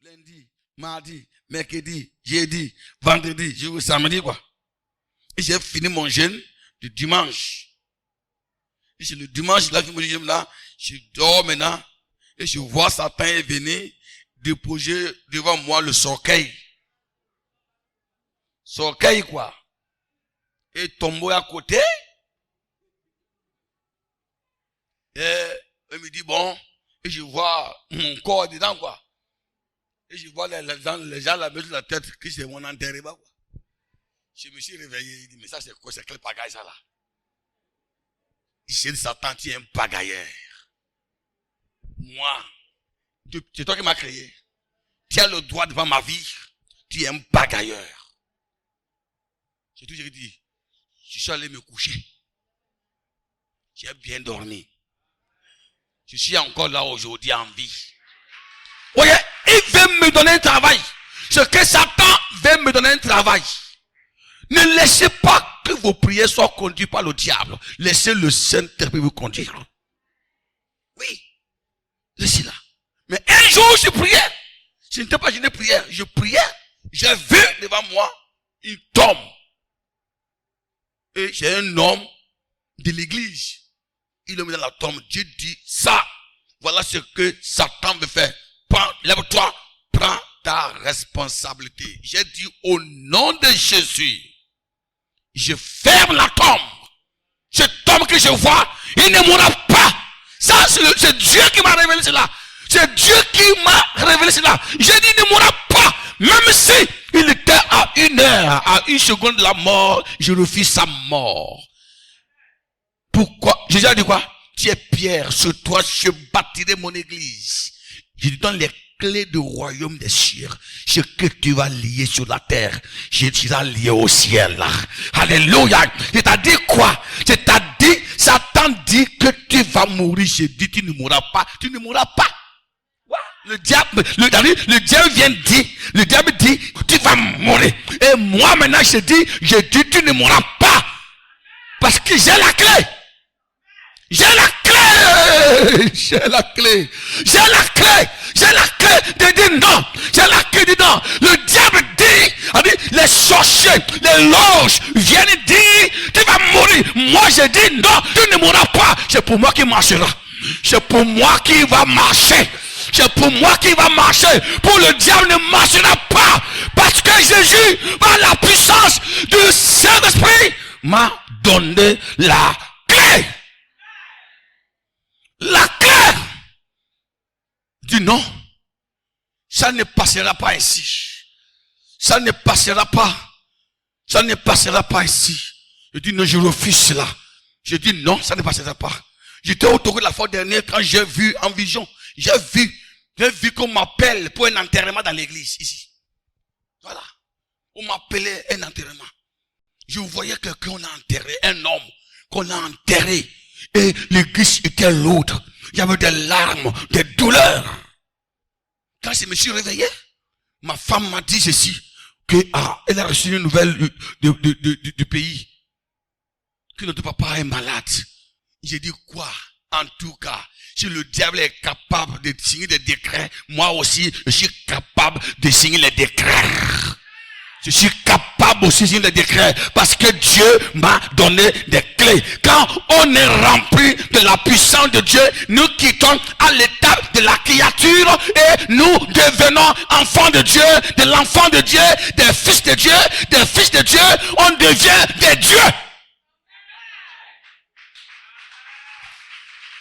lundi, mardi, mercredi, jeudi, vendredi, samedi quoi. Et j'ai fini mon jeûne le dimanche. Et c'est le dimanche, là, je dors maintenant. Et je vois Satan venir déposer devant moi le sorqueil. Sorqueil quoi. Et tomber à côté. Et il me dit bon. Et je vois mon corps dedans quoi. Et je vois les gens la mettre la tête que c'est mon enterrement quoi. Je me suis réveillé, il dit mais ça c'est quoi, c'est quel pagaille ça là? J'ai dit Satan, tu es un pagailleur. Moi, c'est toi qui m'as créé. Tu as le droit devant ma vie. Tu es un pagailleur. J'ai toujours dit, je suis allé me coucher. J'ai bien dormi. Je suis encore là aujourd'hui en vie. Voyez, il veut me donner un travail. Ce que Satan veut me donner un travail. Ne laissez pas que vos prières soient conduites par le diable. Laissez le Saint-Esprit vous conduire. Oui. Laissez-la. Mais un jour, je priais. Je n'étais pas gêné prière. Je priais. J'ai vu devant moi une tombe. Et j'ai un homme de l'église. Il est mis dans la tombe. Dieu dit ça. Voilà ce que Satan veut faire. Lève-toi. Prends ta responsabilité. J'ai dit au nom de Jésus. Je ferme la tombe. Cet homme que je vois, il ne mourra pas. Ça, c'est Dieu qui m'a révélé cela. C'est Dieu qui m'a révélé cela. J'ai dit, il ne mourra pas. Même si il était à 1 heure, à 1 seconde de la mort, je refuse sa mort. Pourquoi? Jésus a dit quoi? Tu es pierre, sur toi je bâtirai mon église. Je te donne les clés du royaume des cieux. Ce que tu vas lier sur la terre, je serai lié au ciel. Alléluia. Je t'ai dit quoi? Je t'ai dit, Satan dit que tu vas mourir. Je dis, tu ne mourras pas. Tu ne mourras pas. Le diable vient dire, le diable dit, tu vas mourir. Et moi maintenant je dis, tu ne mourras pas. Parce que j'ai la clé. J'ai la clé. J'ai la clé. J'ai la clé. J'ai la clé de dire non. J'ai la clé de dire non. Le diable dit, les sorciers, les loges viennent dire, tu vas mourir. Moi je dis non, tu ne mourras pas. C'est pour moi qui marchera. C'est pour moi qui va marcher. C'est pour moi qui va marcher. Pour le diable ne marchera pas. Parce que Jésus, par la puissance du Saint-Esprit, m'a donné la clé. La clé. Dis non. Ça ne passera pas ainsi. Ça ne passera pas. Ça ne passera pas ainsi. Je dis non, je refuse cela. Je dis non, ça ne passera pas. J'étais au Togo la fois dernière quand j'ai vu en vision. J'ai vu qu'on m'appelle pour un enterrement dans l'église ici. Voilà. On m'appelait un enterrement. Je voyais quelqu'un qu'on a enterré, un homme qu'on a enterré. Et l'église était lourde. Il y avait des larmes, des douleurs. Quand je me suis réveillé, ma femme m'a dit ceci, elle a reçu une nouvelle du pays, que notre papa est malade. J'ai dit quoi? En tout cas, si le diable est capable de signer des décrets, moi aussi, je suis capable de signer les décrets. Je suis capable aussi de signer les décrets parce que Dieu m'a donné des clés. Quand on est rempli de la puissance de Dieu, nous quittons à l'état de la créature et nous devenons enfants de Dieu, de l'enfant de Dieu, des fils de Dieu, des fils de Dieu. On devient des dieux.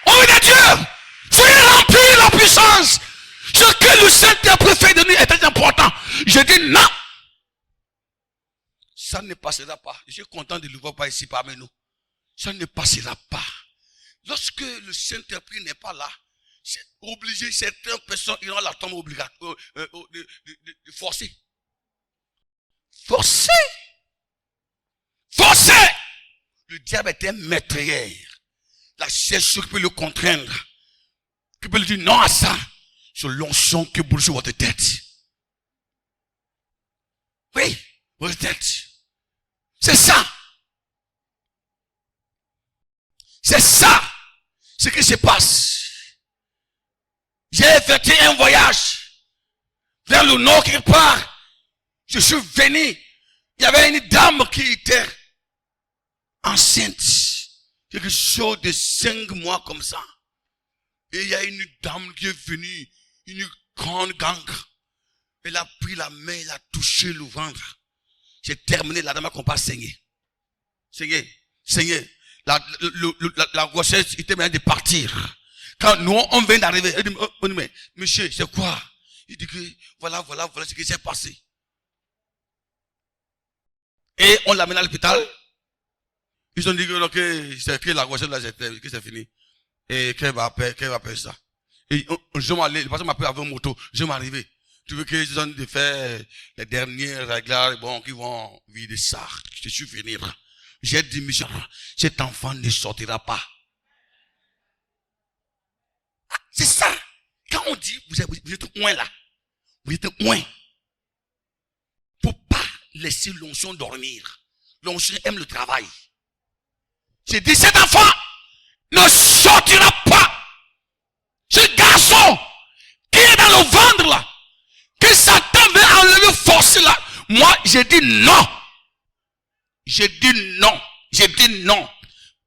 On est des dieux. Tu es rempli de la puissance. Ce que le Saint-Esprit fait de nous est très important. Je dis non. Ça ne passera pas. Je suis content de le voir pas ici parmi nous. Ça ne passera pas. Lorsque le Saint-Esprit n'est pas là, c'est obligé, certaines personnes iront à la tombe obligatoire, de forcer. Forcer. Forcer. Le diable est un maîtrière. La seule chose qui peut le contraindre, qui peut lui dire non à ça, c'est l'onction qui bouge sur votre tête. Oui, votre tête. C'est ça. C'est ça. Ce qui se passe. J'ai effectué un voyage vers le nord quelque part. Je suis venu. Il y avait une dame qui était enceinte. Quelque chose de 5 mois comme ça. Et il y a une dame qui est venue, une grande gangue. Elle a pris la main, elle a touché le ventre. J'ai terminé, la dame a commencé à saigner. Saigner. La grossesse était bien de partir. Quand nous, on vient d'arriver, elle dit, oh, mais, monsieur, c'est quoi? Il dit que, voilà ce qui s'est passé. Et on l'amène à l'hôpital. Ils ont dit que la grossesse là, que c'est fini. Et qu'elle va faire ça. Et je m'allais, le patron m'a pris avec une moto, je m'arrivais. Tu veux qu'ils ont de faire les derniers réglages, bon, qui vont vider ça. Je suis venu. J'ai dit, monsieur, cet enfant ne sortira pas. C'est ça. Quand on dit, vous êtes loin là. Vous êtes loin. Faut pas laisser l'onction dormir. L'onction aime le travail. J'ai dit, cet enfant ne sortira pas. Ce garçon qui est dans le ventre là, que Satan veut enlever forcer là. Moi, j'ai dit non. J'ai dit non.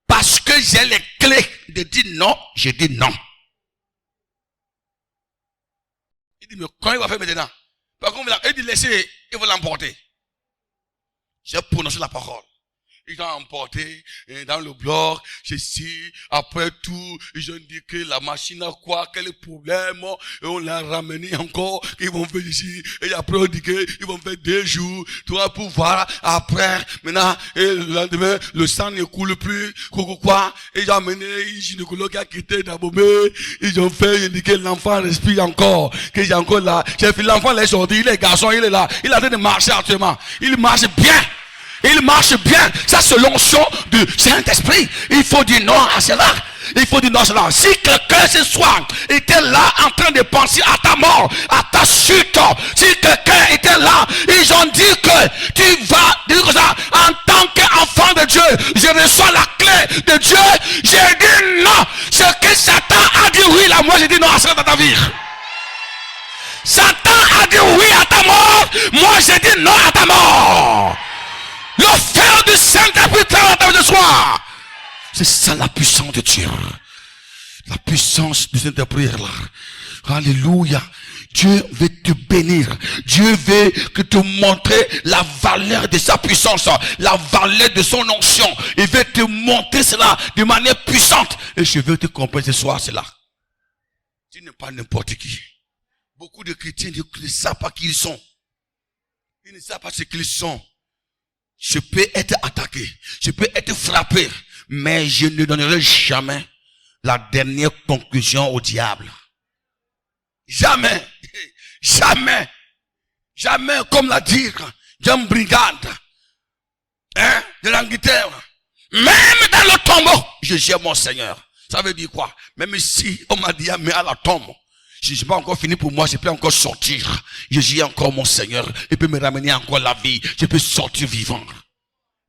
Parce que j'ai les clés de dire non, j'ai dit non. Il dit, mais quand il va faire maintenant? Par contre, il dit, laissez, il va l'emporter. J'ai prononcé la parole. Ils ont emporté dans le bloc, ceci, après tout, ils ont dit que la machine a quoi, quel est le problème, et on l'a ramené encore, ils vont faire ici, et après on dit qu'ils vont faire 2 jours, toi pour voir, après, maintenant, et le lendemain, le sang ne coule plus, quoi, et ils ont amené une gynécologue qui a quitté d'Abomé, ils ont fait indiquer l'enfant respire encore, qu'il y a encore là, l'enfant est sorti, il est garçon, il est là, il a en train de marcher actuellement, il marche bien. Il marche bien. Ça, c'est l'onction du Saint-Esprit. Il faut dire non à cela. Il faut dire non à cela. Si quelqu'un ce soir était là en train de penser à ta mort, à ta chute, si quelqu'un était là, ils ont dit que tu vas dire comme ça, en tant qu'enfant de Dieu, je reçois la clé de Dieu. J'ai dit non. Ce que Satan a dit oui, là, moi j'ai dit non à cela dans ta vie. Satan a dit oui à ta mort, moi j'ai dit non à ta mort. Le feu du Saint-Esprit travaille de soi. C'est ça la puissance de Dieu. La puissance du Saint-Esprit là. Alléluia. Dieu veut te bénir. Dieu veut que te montrer la valeur de sa puissance, la valeur de son onction. Il veut te montrer cela de manière puissante. Et je veux te comprendre ce soir cela. Tu n'es pas n'importe qui. Beaucoup de chrétiens ne savent pas qui ils sont. Ils ne savent pas ce qu'ils sont. Je peux être attaqué, je peux être frappé, mais je ne donnerai jamais la dernière conclusion au diable. Jamais, jamais, jamais, comme l'a dit John Brigade, de l'Angleterre. Même dans le tombeau, je gère mon Seigneur. Ça veut dire quoi? Même si on m'a dit, mais à la tombe, je n'ai pas encore fini pour moi, je peux encore sortir. Je gère encore mon Seigneur. Il peut me ramener encore la vie. Je peux sortir vivant.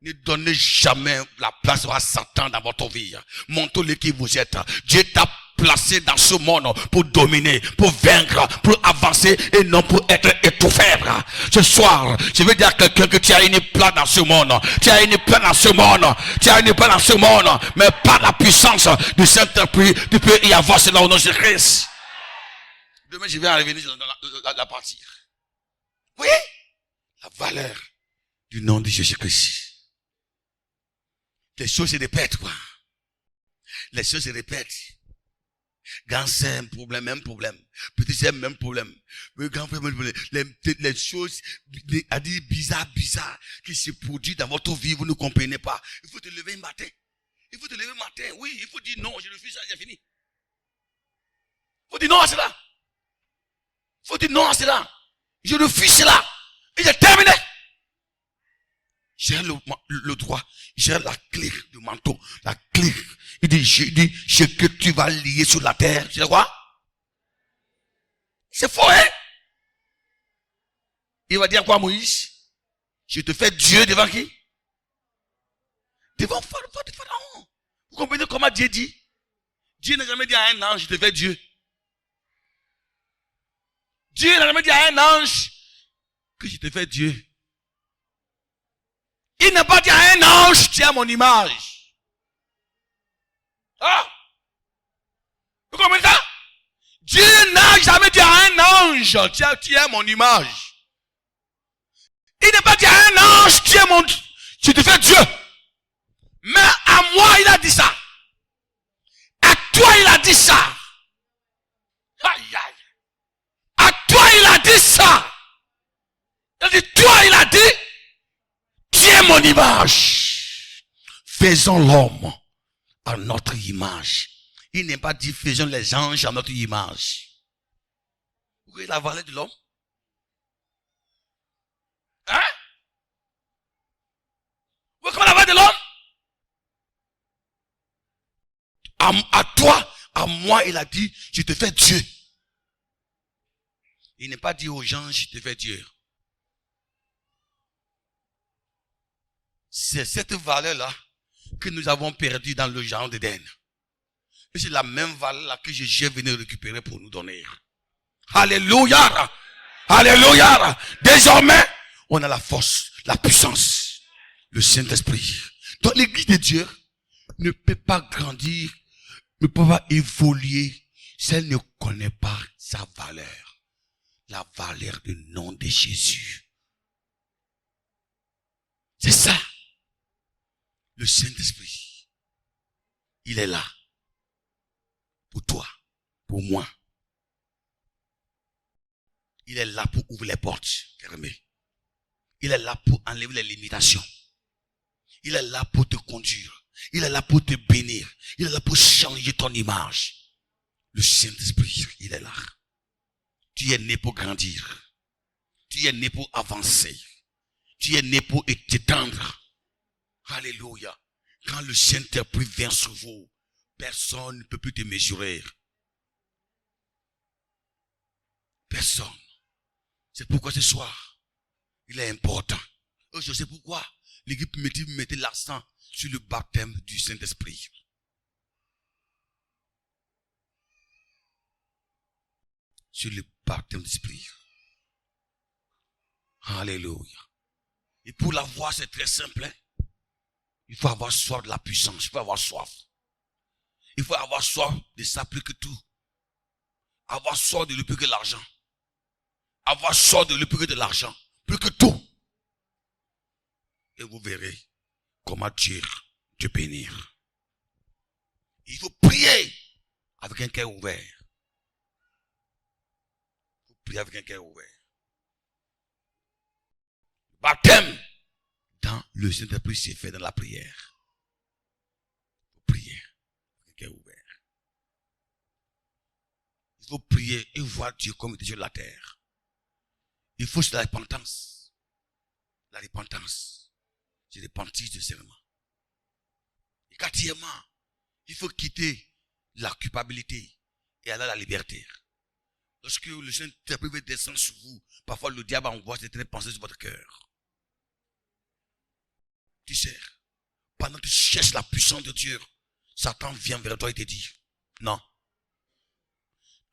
Ne donnez jamais la place à Satan dans votre vie. Montrez-le qui vous êtes. Dieu t'a placé dans ce monde pour dominer, pour vaincre, pour avancer et non pour être étouffé. Ce soir, je veux dire à quelqu'un que tu as une place dans ce monde. Tu as une place dans ce monde. Tu as une place dans ce monde. Mais par la puissance du Saint-Esprit, tu peux y avoir cela au nom de Jésus. Demain, je vais revenir dans la partie. Oui, la valeur du nom de Jésus-Christ. Les choses se répètent, quoi. Les choses se répètent. Quand c'est un problème, même problème. Petit c'est même problème. Mais grand problème, les choses, à dire bizarres, qui se produisent dans votre vie, vous ne comprenez pas. Il faut te lever un matin. Il faut te lever un matin. Oui, il faut dire non, je refuse ça, j'ai fini. Il faut dire non à cela. Il faut dire non à cela. Je refuse cela. Et j'ai terminé. J'ai le droit. J'ai la clé du manteau. La clé. Il dit, ce que tu vas lier sur la terre. C'est quoi? C'est faux, hein? Il va dire quoi, Moïse? Je te fais Dieu devant qui? Devant Pharaon. Vous comprenez comment Dieu dit? Dieu n'a jamais dit à un ange, je te fais Dieu. Dieu n'a jamais dit à un ange que je te fais Dieu. Il n'a pas dit à un ange, tu es mon image. Ah! Vous comprenez ça? Dieu n'a jamais dit à un ange, tu es mon image. Il n'a pas dit à un ange, tu te fais Dieu. Mais à moi, il a dit ça. À toi, il a dit ça. Aïe, aïe. À toi, il a dit ça. Il a dit, toi, il a dit, tu es mon image. Faisons l'homme à notre image. Il n'est pas dit, faisons les anges à notre image. Vous voyez la valeur de l'homme? Hein? Vous voyez la valeur de l'homme? À toi, à moi, il a dit, je te fais Dieu. Il n'est pas dit aux gens, je te fais Dieu. C'est cette valeur-là que nous avons perdue dans le jardin d'Éden. Et c'est la même valeur-là que Jésus est venu récupérer pour nous donner. Alléluia! Alléluia! Désormais, on a la force, la puissance, le Saint-Esprit. Donc l'église de Dieu ne peut pas grandir, ne peut pas évoluer si elle ne connaît pas sa valeur. La valeur du nom de Jésus. C'est ça. Le Saint-Esprit. Il est là. Pour toi. Pour moi. Il est là pour ouvrir les portes. Il est là pour enlever les limitations. Il est là pour te conduire. Il est là pour te bénir. Il est là pour changer ton image. Le Saint-Esprit, il est là. Tu es né pour grandir. Tu es né pour avancer. Tu es né pour t'étendre. Alléluia. Quand le Saint-Esprit vient sur vous, personne ne peut plus te mesurer. Personne. C'est pourquoi ce soir, il est important. Je sais pourquoi l'équipe mettait l'accent sur le baptême du Saint-Esprit. Sur le baptême de l'Esprit. Alléluia. Et pour l'avoir, c'est très simple. Hein? Il faut avoir soif de la puissance. Il faut avoir soif. Il faut avoir soif de ça plus que tout. Avoir soif de lui plus que l'argent. Avoir soif de lui plus que de l'argent. Plus que tout. Et vous verrez comment Dieu te bénir. Il faut prier avec un cœur ouvert. Il faut prier avec un cœur ouvert. Baptême dans le Saint-Esprit s'est fait dans la prière. Il faut prier avec un cœur ouvert. Il faut prier et voir Dieu comme il était sur la terre. Il faut la repentance. La repentance. C'est repentir de serment. Et quatrièmement, il faut quitter la culpabilité et aller à la liberté. Lorsque le Saint-Esprit veut descendre sur vous, parfois le diable envoie certaines pensées sur votre cœur. Tu sais, pendant que tu cherches la puissance de Dieu, Satan vient vers toi et te dit, non,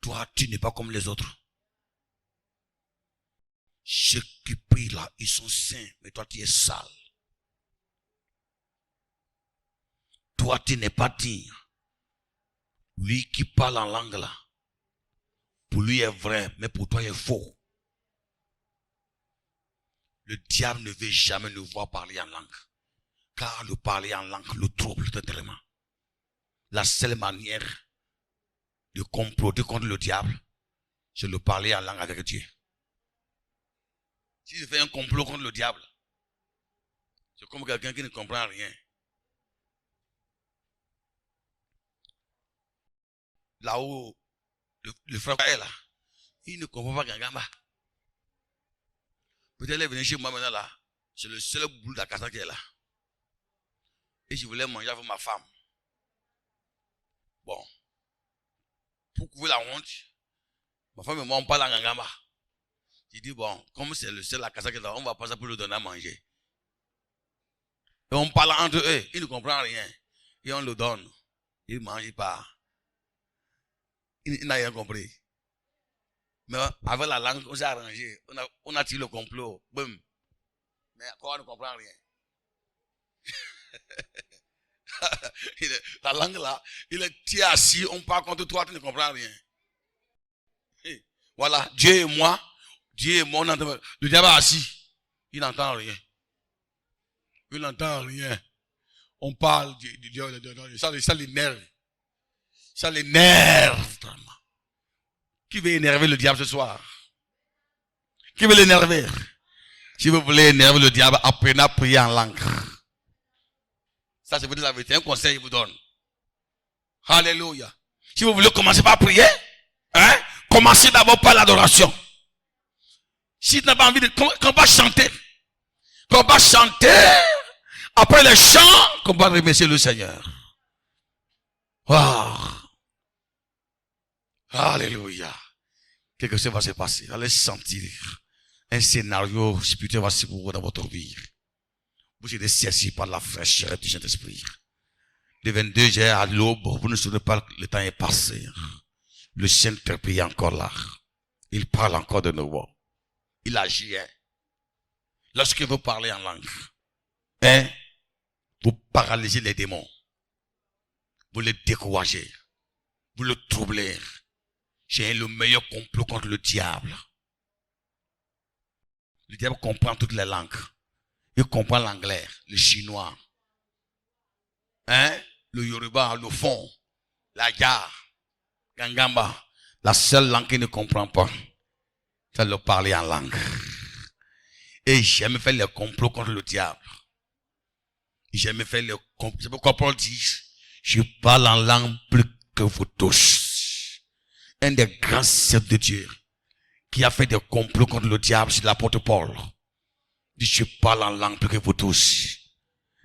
toi tu n'es pas comme les autres. Ceux qui prient là, ils sont saints, mais toi tu es sale. Toi tu n'es pas digne. Lui qui parle en langue là, pour lui est vrai, mais pour toi il est faux. Le diable ne veut jamais nous voir parler en langue. Car le parler en langue le trouble totalement. La seule manière de comploter contre le diable, c'est de parler en langue avec Dieu. Si je fais un complot contre le diable, c'est comme quelqu'un qui ne comprend rien. Là-haut, le frère est là, il ne comprend pas Gangamba. Peut-être il est venu chez moi maintenant là, c'est le seul boulot de la casa qui est là. Et je voulais manger avec ma femme. Bon. Pour couvrir la honte, ma femme et moi on parle en Gangamba. J'ai dit bon, comme c'est le seul à la casa qui est là, on va passer pour le donner à manger. Et on parle entre eux, ils ne comprennent rien. Et on le donne. Il ne mange pas. Il n'a rien compris. Mais avec la langue, on s'est arrangé. On a tiré le complot. Boum. Mais quoi, on ne comprend rien. La langue là, il est tiré assis, on parle contre toi, tu ne comprends rien. Voilà, Dieu et moi, on entend. Le diable est assis, il n'entend rien. Il n'entend rien. On parle ça l'énerve. Ça l'énerve. Qui veut énerver le diable ce soir? Qui veut l'énerver? Si vous voulez énerver le diable, apprenez à prier en langue. Ça, c'est vous dire la vérité. Un conseil, je vous donne. Alléluia. Si vous voulez commencer par prier, hein, commencez d'abord par l'adoration. Si tu n'as pas envie de... Qu'on va chanter. Qu'on va chanter. Après les chants, qu'on va remercier le Seigneur. Wow. Alléluia. Quelque chose va se passer. Allez sentir un scénario spirituel va se vous dans votre vie. Vous êtes saisi par la fraîcheur du Saint-Esprit. De 22h à l'aube, vous ne saurez pas que le temps est passé. Le Saint-Esprit est encore là. Il parle encore de nouveau. Il agit. Lorsque vous parlez en langue, vous paralysez les démons. Vous les découragez. Vous le troublez. J'ai le meilleur complot contre le diable. Le diable comprend toutes les langues. Il comprend l'anglais, le chinois, le yoruba, le fond, la ya, gangamba. La seule langue qu'il ne comprend pas, c'est le parler en langue. Et j'aime faire les complots contre le diable. J'aime faire les complots. C'est pourquoi Paul dit, je parle en langue plus que vous tous. Un des grands chefs de Dieu qui a fait des complots contre le diable, c'est l'apôtre Paul. Je parle en langue plus que vous tous.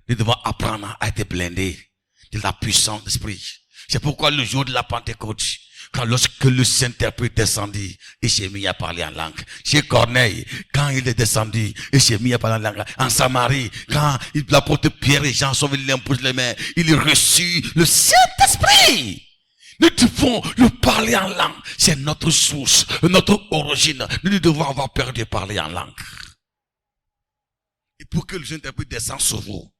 Nous devons apprendre à être blindés de la puissance d'esprit. C'est pourquoi le jour de la Pentecôte, lorsque le Saint-Esprit descendit, il s'est mis à parler en langue. Chez Corneille, quand il est descendu, il s'est mis à parler en langue. En Samarie, quand l'apôtre Pierre et Jean sont venus l'imposer les mains, il reçut le Saint-Esprit. Nous devons le parler en langue. C'est notre source, notre origine. Nous devons avoir peur de parler en langue. Et pour que le Saint-Esprit descende sur vous,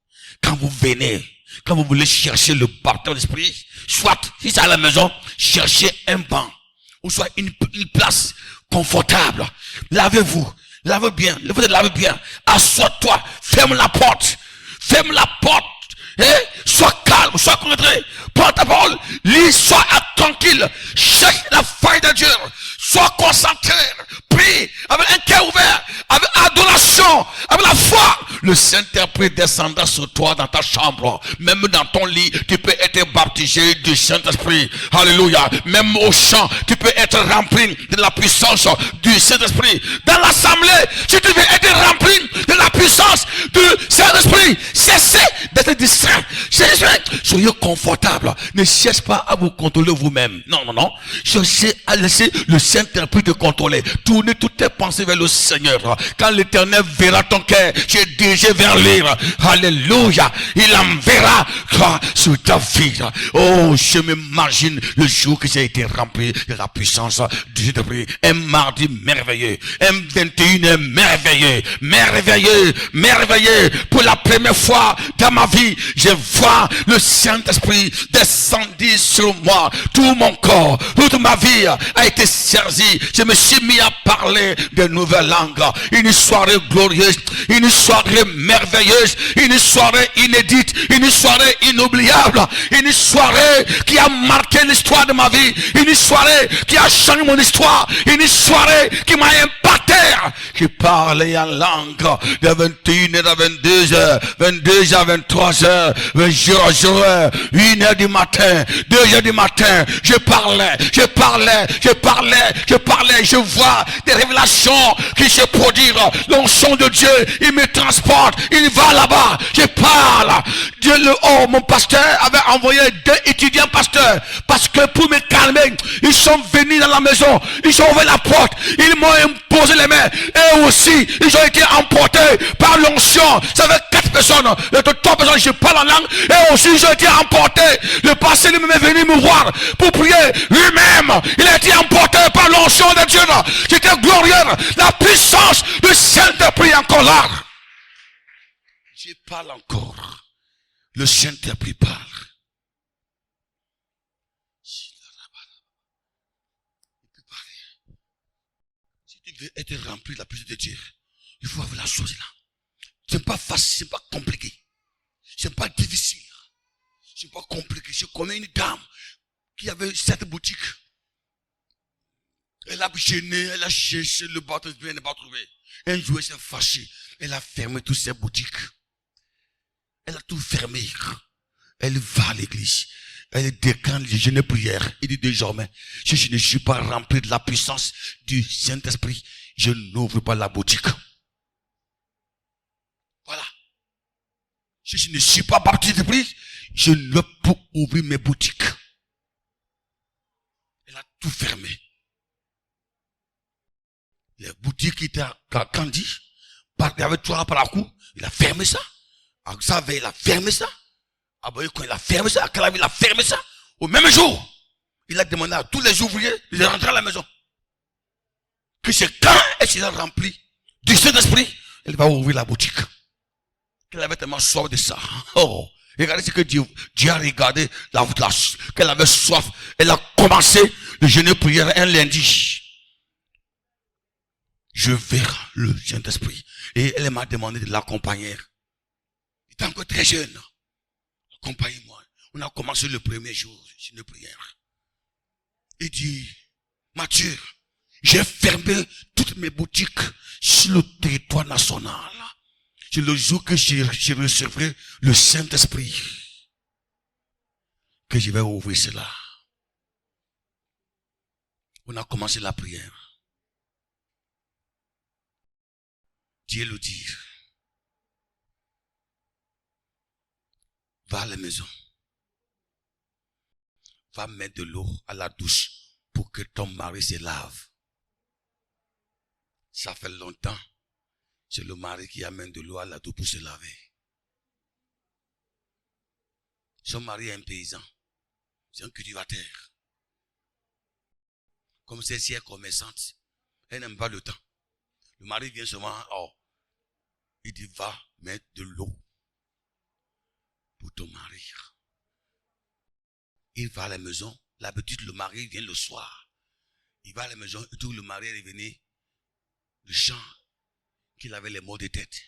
quand vous venez, quand vous voulez chercher le baptême d'esprit, soit, si c'est à la maison, cherchez un banc, ou soit une place confortable. Lavez-vous, lavez bien, lavez bien, assois-toi, ferme la porte, sois calme, sois concentré, prends ta parole, lis, sois tranquille, cherche la faille de Dieu, sois concentré, prie avec un cœur ouvert, avec adoration, avec la foi. Le Saint-Esprit descendra sur toi dans ta chambre, même dans ton lit, tu peux être baptisé du Saint-Esprit. Alléluia. Même au champ, tu peux être rempli de la puissance du Saint-Esprit. Dans l'assemblée, si tu veux être rempli de la puissance du Saint-Esprit, cessez d'être distrait. Soyez confortable. Ne cherchez pas à vous contrôler vous-même. Non, non, non. Cherchez à laisser le Saint-Esprit te contrôler. Tournez toutes tes pensées vers le Seigneur. Quand l'Éternel verra ton cœur, tu es dirigé vers lui. Alléluia. Il enverra sur ta vie. Oh, je m'imagine le jour que j'ai été rempli de la puissance du Saint-Esprit. Un mardi merveilleux. Un 21 merveilleux. Merveilleux. Merveilleux. Pour la première fois dans ma vie, je vois le Saint-Esprit descendre sur moi. Tout mon corps, toute ma vie a été saisi. Je me suis mis à parler de nouvelles langues. Une soirée glorieuse, une soirée merveilleuse, une soirée inédite, une soirée inoubliable, une soirée qui a marqué l'histoire de ma vie, une soirée qui a changé mon histoire, une soirée qui m'a impacté. Je parlais en langue de 21h à 22h, 22h à 23h, 1h du matin, 2h du matin. Je parlais, je vois des révélations qui se produisent. L'onction de Dieu, il me transporte, il va là-bas. Je parle. Dieu, mon pasteur avait envoyé 2 étudiants pasteurs, parce que pour me calmer, ils sont venus dans la maison, ils ont ouvert la porte, ils m'ont imposé les mains, et aussi, ils ont été emportés par l'onction. Ça fait 4 personnes, les 3 personnes, je parle en langue, et aussi, ils ont été emportés. Le pasteur lui-même est venu me voir pour prier. Lui-même, il a été emporté par l'onction. l'onction de Dieu là, qui était glorieuse, la puissance du Saint-Esprit est encore là. Je parle encore. Le Saint-Esprit parle. Si tu veux être rempli de la puissance de Dieu, il faut avoir la chose là. C'est pas facile, c'est pas compliqué. C'est pas difficile. C'est pas compliqué. Je connais une dame qui avait cette boutique. Elle a gêné, elle a cherché le bâton, elle n'a pas trouvé. Un jour, elle s'est fâchée. Elle a fermé toutes ses boutiques. Elle a tout fermé. Elle va à l'église. Elle déclare les jeûnes et prières. Il dit désormais, si je ne suis pas rempli de la puissance du Saint-Esprit, je n'ouvre pas la boutique. Voilà. Si je ne suis pas baptisé d'esprit, je ne peux ouvrir mes boutiques. Elle a tout fermé. Les boutiques qui étaient à Candy, il y avait trois par la cour, il a fermé ça. À Xavier, il a fermé ça. À Boyko, il a fermé ça. À Calavi, il a fermé ça. Au même jour, il a demandé à tous les ouvriers de rentrer à la maison. Que c'est quand elle sera remplie du Saint-Esprit, elle va ouvrir la boutique. Qu'elle avait tellement soif de ça. Oh, regardez ce que Dieu a regardé, qu'elle avait soif. Elle a commencé le jeûne et prière un lundi. Je verrai le Saint-Esprit. Et elle m'a demandé de l'accompagner. Il était encore très jeune. Accompagnez-moi. On a commencé le premier jour, jeûne et prière. Il dit, Mathieu, j'ai fermé toutes mes boutiques sur le territoire national. C'est le jour que je recevrai le Saint-Esprit que je vais ouvrir cela. On a commencé la prière. Dieu le dit. Va à la maison. Va mettre de l'eau à la douche pour que ton mari se lave. Ça fait longtemps. C'est le mari qui amène de l'eau à la douche pour se laver. Son mari est un paysan. C'est un cultivateur. Comme celle-ci est commerçante, elle n'aime pas le temps. Le mari vient seulement, il dit, va mettre de l'eau pour ton mari. Il va à la maison. L'habitude, le mari vient le soir. Il va à la maison, et tout le mari est revenu du champ qu'il avait les maux de tête.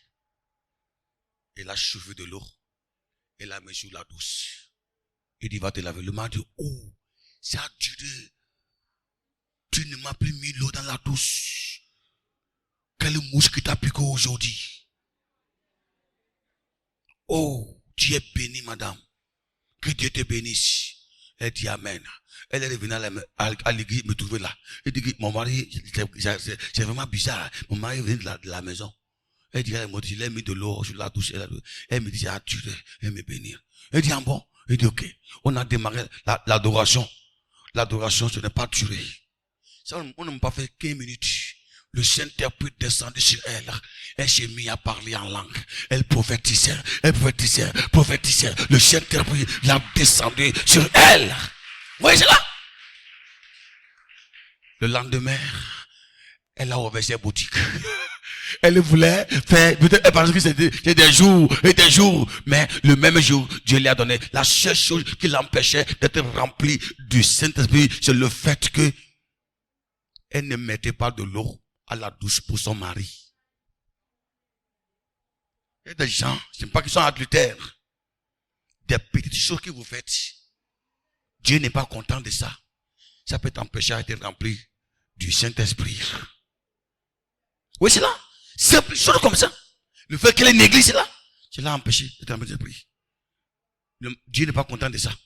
Il a chauffé de l'eau. Il l'a mis sur la douche. Il dit, va te laver. Le mari dit, oh, ça a duré. Tu ne m'as plus mis l'eau dans la douche. Quelle mouche qui t'a piqué aujourd'hui? Oh, tu es bénie, madame. Que Dieu te bénisse. Elle dit amen. Elle est revenue à l'église me trouver là. Elle dit, mon mari, c'est vraiment bizarre. Mon mari vient de la maison. Elle dit, il a mis de l'eau sur la douche. Elle me dit, j'ai attiré. Elle me bénir. Elle dit, ah bon? Elle dit, ok. On a démarré l'adoration. L'adoration, ce n'est pas duré. Ça, on n'a pas fait 15 minutes. Le Saint-Esprit descendait sur elle. Elle s'est mise à parler en langue. Elle prophétisait. Prophétisait. Le Saint-Esprit l'a descendu sur elle. Vous voyez cela? Le lendemain, elle a ouvert ses boutiques. Elle voulait faire, peut-être parce que c'était des jours et des jours. Mais le même jour, Dieu lui a donné. La seule chose qui l'empêchait d'être remplie du Saint-Esprit, c'est le fait que elle ne mettait pas de l'eau à la douche pour son mari. Il y a des gens, c'est pas qu'ils sont adultères. Des petites choses que vous faites. Dieu n'est pas content de ça. Ça peut t'empêcher d'être rempli du Saint-Esprit. Oui, c'est là. C'est une chose comme ça. Le fait qu'elle néglige là, c'est là empêché d'être rempli du Saint-Esprit. Dieu n'est pas content de ça.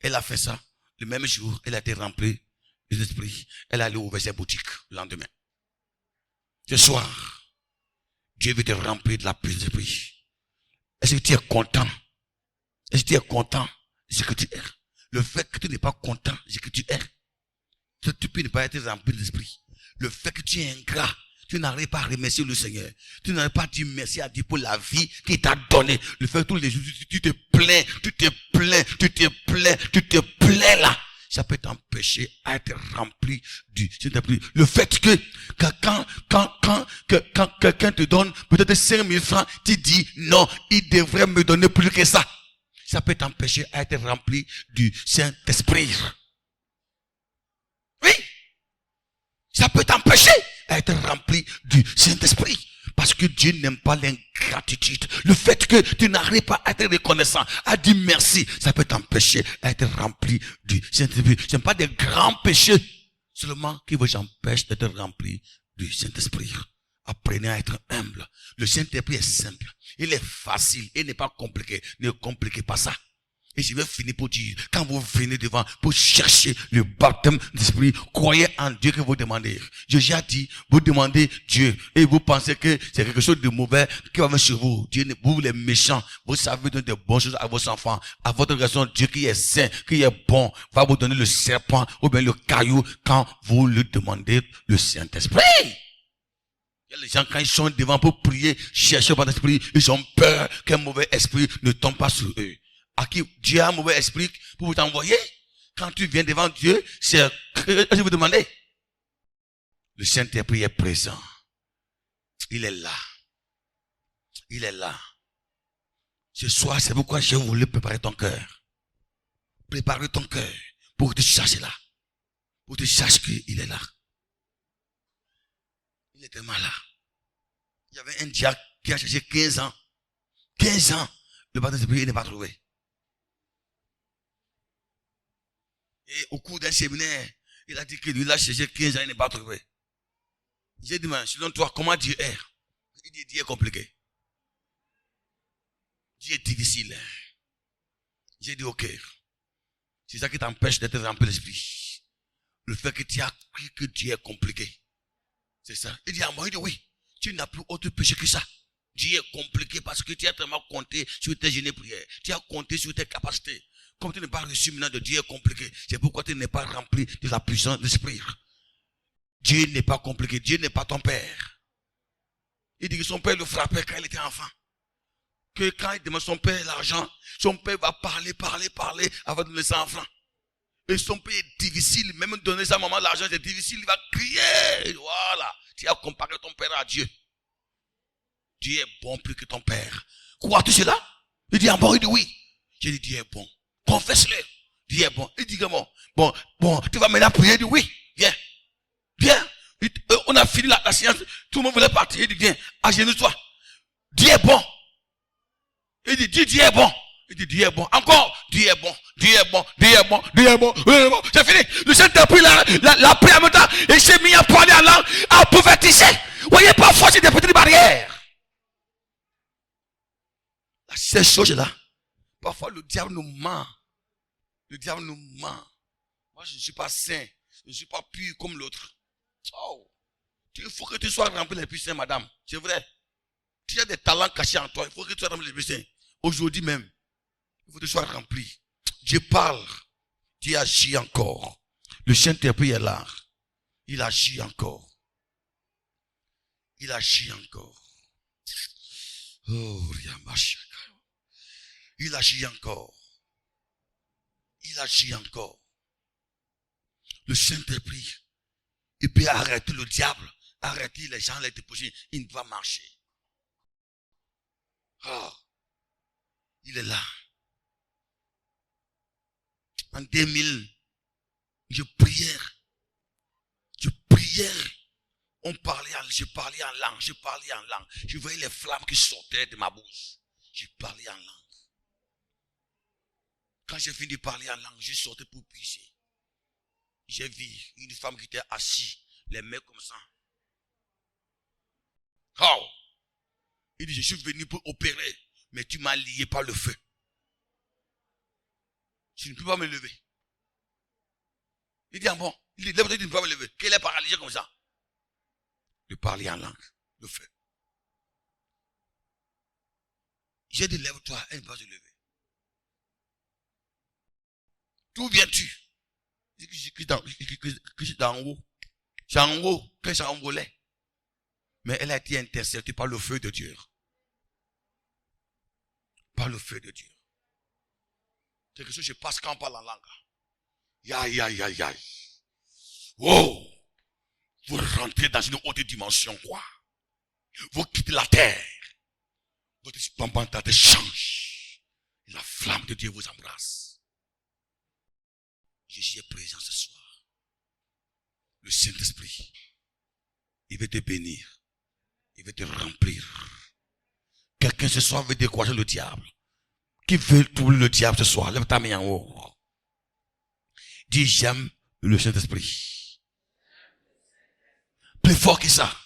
Elle a fait ça. Le même jour, elle a été remplie l'esprit, elle allait ouvrir ses boutiques le lendemain. Ce soir, Dieu veut te remplir de la puissance de l'esprit. Est-ce que tu es content? Est-ce que tu es content de ce que tu es? Le fait que tu n'es pas content de ce que tu es, tu peux ne pas être rempli de l'esprit. Le fait que tu es ingrat, tu n'arrives pas à remercier le Seigneur. Tu n'arrives pas à dire merci à Dieu pour la vie qu'il t'a donnée. Le fait que tous les jours, tu te plains là. ça peut t'empêcher à être rempli du Saint-Esprit. Le fait que quand quelqu'un te donne peut-être 5 000 francs, tu dis non, il devrait me donner plus que ça. Ça peut t'empêcher à être rempli du Saint-Esprit. Oui. Ça peut t'empêcher à être rempli du Saint-Esprit. Parce que Dieu n'aime pas l'ingratitude. Le fait que tu n'arrives pas à être reconnaissant, à dire merci, ça peut t'empêcher à être rempli du Saint-Esprit. Ce n'est pas des grands péchés seulement qui vous empêchent d'être rempli du Saint-Esprit. Apprenez à être humble. Le Saint-Esprit est simple. Il est facile. Il n'est pas compliqué. Ne compliquez pas ça. Et je vais finir pour dire, quand vous venez devant pour chercher le baptême d'esprit, croyez en Dieu que vous demandez. Jésus a dit, vous demandez Dieu et vous pensez que c'est quelque chose de mauvais qui va venir sur vous. Dieu, vous les méchants, vous savez donner de bonnes choses à vos enfants. À votre raison, Dieu qui est saint, qui est bon, va vous donner le serpent ou bien le caillou quand vous lui demandez le Saint-Esprit. Il y a les gens, quand ils sont devant pour prier, chercher par l'esprit, ils ont peur qu'un mauvais esprit ne tombe pas sur eux. À qui Dieu a un mauvais esprit pour vous t'envoyer. Quand tu viens devant Dieu, c'est que je vous demandez. Le Saint-Esprit est présent. Il est là. Il est là. Ce soir, c'est pourquoi je voulais préparer ton cœur. Préparer ton cœur pour que tu saches là. Pour que tu saches qu'il est là. Il était tellement là. Il y avait un diacre qui a cherché 15 ans. 15 ans. Le baptême d'esprit, il n'est pas trouvé. Et au cours d'un séminaire, il a dit que lui, il a cherché 15 ans, il n'est pas trouvé. J'ai dit, mais selon toi, comment Dieu est? Il dit, Dieu est compliqué. Dieu est difficile. J'ai dit, ok. C'est ça qui t'empêche d'être rempli d'esprit. Le fait que tu as cru que Dieu est compliqué. C'est ça. Il dit à moi, il dit, oui, tu n'as plus autre péché que ça. Dieu est compliqué parce que tu as tellement compté sur tes jeûnes et prières. Tu as compté sur tes capacités. Comme tu n'es pas reçu maintenant de Dieu est compliqué, c'est pourquoi tu n'es pas rempli de la puissance de l'esprit. Dieu n'est pas compliqué, Dieu n'est pas ton père. Il dit que son père le frappait quand il était enfant. Que quand il demande son père l'argent, son père va parler avant de donner 100 francs. Et son père est difficile, même donner sa maman l'argent, c'est difficile, il va crier. Voilà, tu as comparé ton père à Dieu. Dieu est bon plus que ton père. Crois-tu cela? Il dit, il dit oui. J'ai dit, Dieu est bon. Confesse-le. Dieu est bon. Il dit comment? Bon, tu vas maintenant prier. Il dit oui, viens. On a fini la séance. Tout le monde voulait partir. Il dit viens, agenouille-toi. Dieu est bon. Il dit Dieu est bon. Il dit Dieu est bon. Encore, Dieu est bon. C'est fini. Le Saint-Esprit l'a pris en même temps. Et il s'est mis à parler en langue, à prophétiser. Vous voyez, parfois c'est des petites barrières. La seule chose là, parfois le diable nous ment. Moi, je ne suis pas saint. Je ne suis pas pur comme l'autre. Oh. Il faut que tu sois rempli de l'Esprit Saint, madame. C'est vrai. Tu as des talents cachés en toi. Il faut que tu sois rempli de l'Esprit Saint. Aujourd'hui même, il faut que tu sois rempli. Dieu parle. Dieu agit encore. Le Saint-Esprit est là. Il agit encore. Oh, il agit encore. Le Saint-Esprit, il peut arrêter le diable, arrêter les gens, les déposer, il ne va marcher. Oh, il est là. En 2000, je priais. Je parlais en langue. Je voyais les flammes qui sortaient de ma bouche. Je parlais en langue. Quand j'ai fini de parler en langue, je sortais pour pisser. J'ai vu une femme qui était assise, les mains comme ça. Oh! Il dit, je suis venu pour opérer, mais tu m'as lié par le feu. Je ne peux pas me lever. Il dit, ah bon, il dit, lève-toi, tu ne peux pas me lever. Qu'elle est paralysée comme ça. Je parlais en langue, le feu. J'ai dit, lève-toi, elle ne peut pas se lever. D'où viens-tu? Je suis en haut. C'est en haut, que c'est envolé. Mais elle a été interceptée par le feu de Dieu. Par le feu de Dieu. Quelque chose se passe quand on parle en langue. Aïe, aïe, aïe, aïe. Wow. Vous rentrez dans une haute dimension, quoi. Vous quittez la terre. Votre spontanéité change. La flamme de Dieu vous embrasse. Jésus est présent ce soir. Le Saint-Esprit, il veut te bénir. Il veut te remplir. Quelqu'un ce soir veut décourager le diable. Qui veut trouver le diable ce soir? Lève ta main en haut. Dis, j'aime le Saint-Esprit. Plus fort que ça.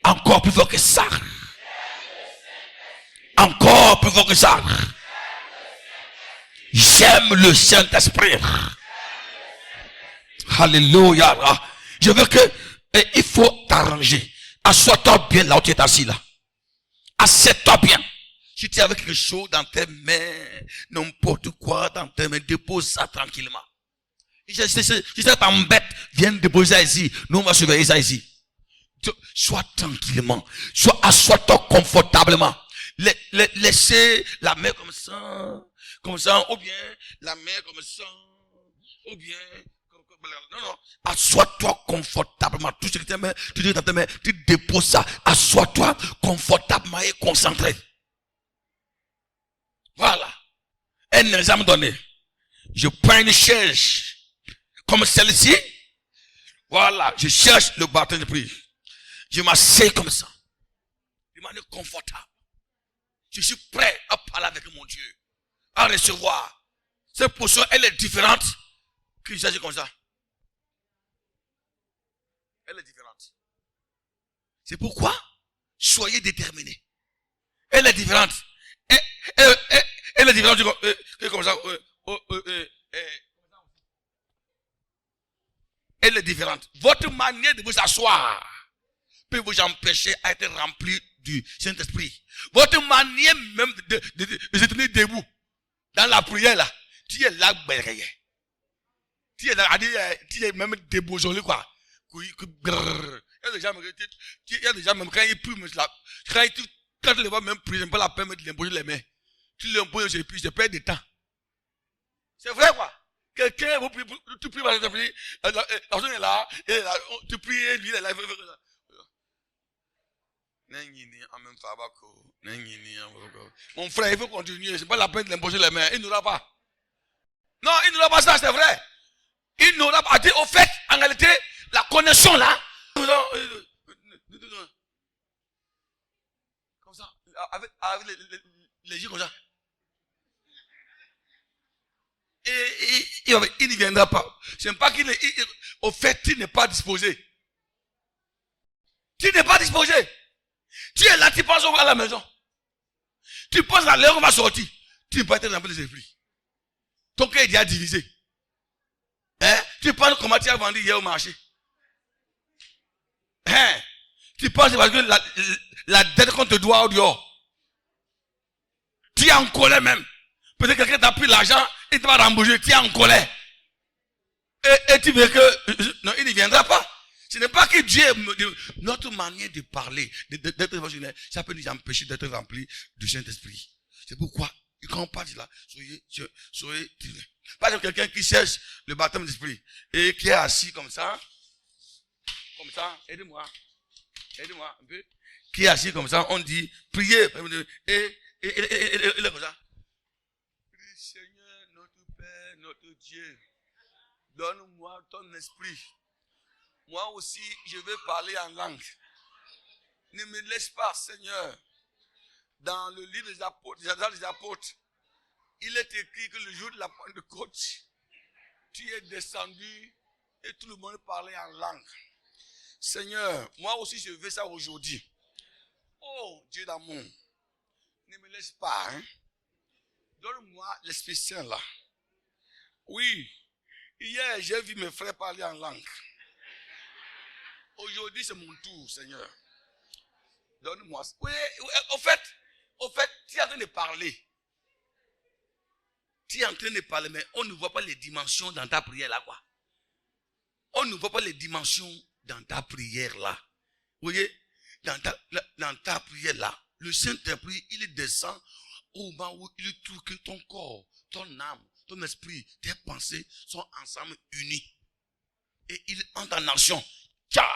Encore plus fort que ça. Encore plus fort que ça. J'aime le Saint-Esprit. Alléluia. Je veux que, il faut t'arranger. Assois-toi bien là où tu es assis là. Assieds-toi bien. Si tu as quelque chose dans tes mains, n'importe quoi dans tes mains, dépose ça tranquillement. Si ça t'embête, viens déposer ça ici. Nous, on va surveiller ça ici. Sois tranquillement. Assois-toi confortablement. Laissez la main comme ça, ou bien la main comme ça, ou bien, non. Assois-toi confortablement. Tout ce que tes mains, tu dis dans tes mains, tu déposes ça. Assois-toi confortablement et concentré. Voilà. Un exemple donné. Je prends une chaise comme celle-ci. Voilà. Je cherche le bâton de prière. Je m'assieds comme ça. De manière confortable. Je suis prêt à parler avec mon Dieu. À recevoir. Cette position, elle est différente. Qu'il s'agit comme ça. Elle est différente. C'est pourquoi soyez déterminés. Elle est différente. Elle est différente comme ça. Elle est différente. Votre manière de vous asseoir peut vous empêcher à être rempli du Saint-Esprit. Votre manière même de se tenir debout dans la prière là, tu es là, tu es là, tu es même déboussolé quoi. Il y a des gens même quand ils prient, quand tu les vois même prier, je n'ai pas la peine de l'imposer les mains. Tu l'imposes, je perds du temps. C'est vrai quoi. Quelqu'un, tu pries par exemple, la personne est là, tu pries, lui il est là. Mon frère, il faut continuer. C'est pas la peine de l'imposer les mains. Il n'aura pas. Non, il n'aura pas ça, c'est vrai. Il n'aura pas. Au fait, en réalité, la connexion là. Comme ça. Avec les yeux comme ça. Et il ne viendra pas. Ce n'est pas qu'il est. Au fait, tu n'es pas disposé. Tu n'es pas disposé. Tu es là, tu penses à la maison. Tu penses à l'heure qu'on va sortir. Tu ne peux pas être rempli des esprits. Ton cœur est déjà divisé. Hein? Tu penses comment tu as vendu hier au marché. Hein? Tu penses parce que la dette qu'on te doit au dehors. Tu es en colère même. Peut-être que quelqu'un t'a pris l'argent, il te va rembourser, tu es en colère. Et tu veux que... Non, il ne viendra pas. Ce n'est pas que Dieu... Notre manière de parler, d'être émotionnel, ça peut nous empêcher d'être remplis du Saint-Esprit. C'est pourquoi, quand on parle de là, soyez... Par exemple, quelqu'un qui cherche le baptême d'esprit et qui est assis comme ça, aidez-moi un peu, qui est assis comme ça, on dit, priez, et comme ça. Seigneur, notre Père, notre Dieu, donne-moi ton esprit. Moi aussi, je veux parler en langue. Ne me laisse pas, Seigneur. Dans le livre des apôtres, il est écrit que le jour de la Pentecôte, tu es descendu et tout le monde parlait en langue. Seigneur, moi aussi je veux ça aujourd'hui. Oh, Dieu d'amour, ne me laisse pas. Hein? Donne-moi l'Esprit Saint là. Oui, hier j'ai vu mes frères parler en langue. Aujourd'hui c'est mon tour, Seigneur. Donne-moi. Oui, au fait, tu es en train de parler. Tu es en train de parler, mais on ne voit pas les dimensions dans ta prière là, quoi. On ne voit pas les dimensions dans ta prière là. Vous voyez, dans ta prière là, le Saint-Esprit, il descend au moment où il trouve que ton corps, ton âme, ton esprit, tes pensées sont ensemble unis. Et ils entrent en action. Tcha!